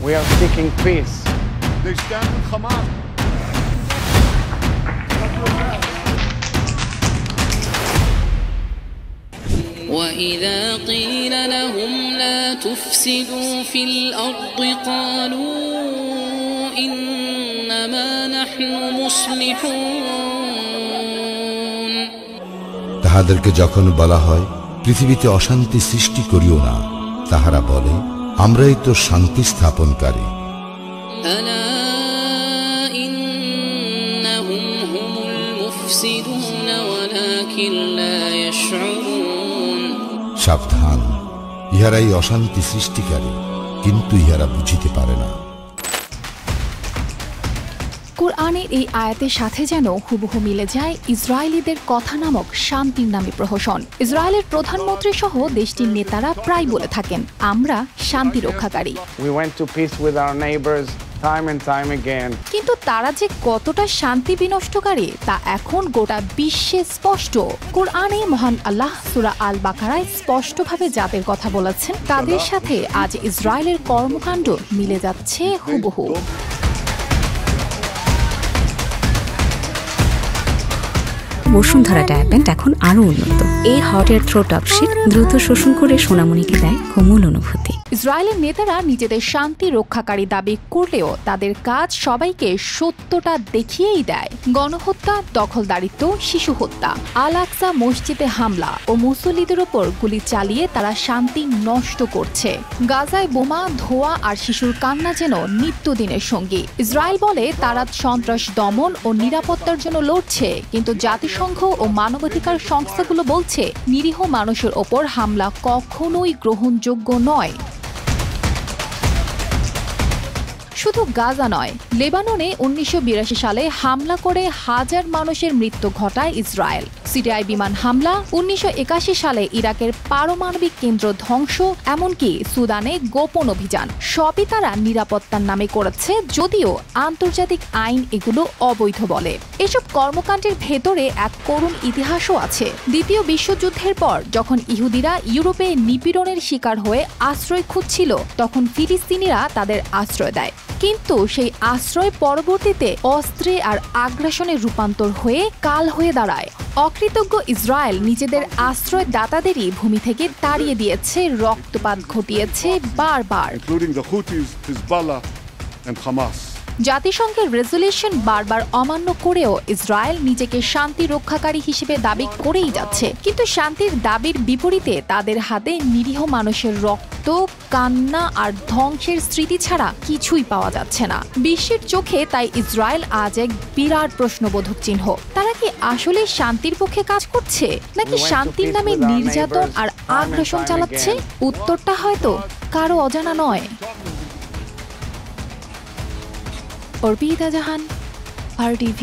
We are seeking peace. They stand with Hamas. وإذا قيل لهم لا تفسدوا في الأرض قالوا إنما نحن مصلحون তাহাদেরকে যখন বলা হয় পৃথিবীতে অশান্তি সৃষ্টি করিও না, তাহারা বলে আমরাই তো শান্তি স্থাপনকারী। ألا إنهم هم المفسدون ولكن لا يشعرون সাবধান, ইহারাই অশান্তি সৃষ্টিকারী, কিন্তু ইহারা বুঝিতে পারে না। কুরআনের এই আয়াতের সাথে যেন হুবহু মিলে যায় ইসরায়েলিদের কথা নামক শান্তির নামে প্রহসন। ইসরায়েলের প্রধানমন্ত্রী সহ দেশটির নেতারা প্রায় বলে থাকেন, আমরা শান্তি রক্ষাকারী। We went to peace with our neighbors time and time again. কিন্তু তারা যে কতটা শান্তি বিনষ্টকারী তা এখন গোটা বিশ্বে স্পষ্ট। কুরআনে মহান আল্লাহ সূরা আল বাকারায় স্পষ্টভাবে যাদের কথা বলেছেন তাদের সাথে আজ ইসরায়েলের কর্মকাণ্ড মিলে যাচ্ছে হুবহু। বসুন্ধরা ডায়াপেন্ট এখন আরো উন্নত। এই hot air through top sheet দ্রুত শোষণ করে সোনামণিকে দেয় কোমল অনুভূতি। ইসরায়েলের নেতারা নিজেদের শান্তি রক্ষাকারী দাবি করলেও তাদের কাজ সবাইকে সত্যটা দেখিয়েই দেয়। গণহত্যা, দখলদারিত্ব, শিশু হত্যা, আল আকসা মসজিদে হামলা ও মুসল্লিদের ওপর গুলি চালিয়ে তারা শান্তি নষ্ট করছে। গাজায় বোমা, ধোঁয়া আর শিশুর কান্না যেন নিত্যদিনের সঙ্গী। ইসরায়েল বলে তারা সন্ত্রাস দমন ও নিরাপত্তার জন্য লড়ছে, কিন্তু জাতিসংঘ ও মানবাধিকার সংস্থাগুলো বলছে নিরীহ মানুষের ওপর হামলা কখনোই গ্রহণযোগ্য নয়। শুধু গাজা নয়, লেবাননে 1982 সালে হামলা করে হাজার মানুষের মৃত্যু ঘটায় ইসরায়েল। সিরিয়ায় বিমান হামলা, 1981 সালে ইরাকের পারমাণবিক কেন্দ্র ধ্বংস, এমনকি সুদানে গোপন অভিযান, সবই তারা নিরাপত্তার নামে করেছে, যদিও আন্তর্জাতিক আইন এগুলো অবৈধ বলে। এসব কর্মকাণ্ডের ভেতরে এক করুণ ইতিহাসও আছে। দ্বিতীয় বিশ্বযুদ্ধের পর যখন ইহুদিরা ইউরোপে নিপীড়নের শিকার হয়ে আশ্রয় খুঁজছিল, তখন ফিলিস্তিনিরা তাদের আশ্রয় দেয়। কিন্তু সেই আশ্রয় পরবর্তীতে অস্ত্রে আর আগ্রাসনে রূপান্তর হয়ে কাল হয়ে দাঁড়ায়। অকৃতজ্ঞ ইসরায়েল নিজেদের আশ্রয়দাতাদেরই ভূমি থেকে তাড়িয়ে দিয়েছে, রক্তপাত ঘটিয়েছে বারবার। জাতিসংঘের রেজলিউশন বারবার অমান্য করেও ইসরায়েল নিজেকে শান্তি রক্ষাকারী হিসেবে দাবি করেই যাচ্ছে। কিন্তু শান্তির দাবির বিপরীতে তাদের হাতে নিরীহ মানুষের রক্ত, কান্না আর ধ্বংসের স্মৃতি ছাড়া কিছুই পাওয়া যাচ্ছে না। বিশ্বের চোখে তাই ইসরায়েল আজ এক বিরাট প্রশ্নবোধক চিহ্ন। তারা কি আসলে শান্তির পক্ষে কাজ করছে, নাকি শান্তির নামে নির্যাতন আর আগ্রাসন চালাচ্ছে? উত্তরটা হয়তো কারো অজানা নয়। অর্পিতা জাহান, RTV।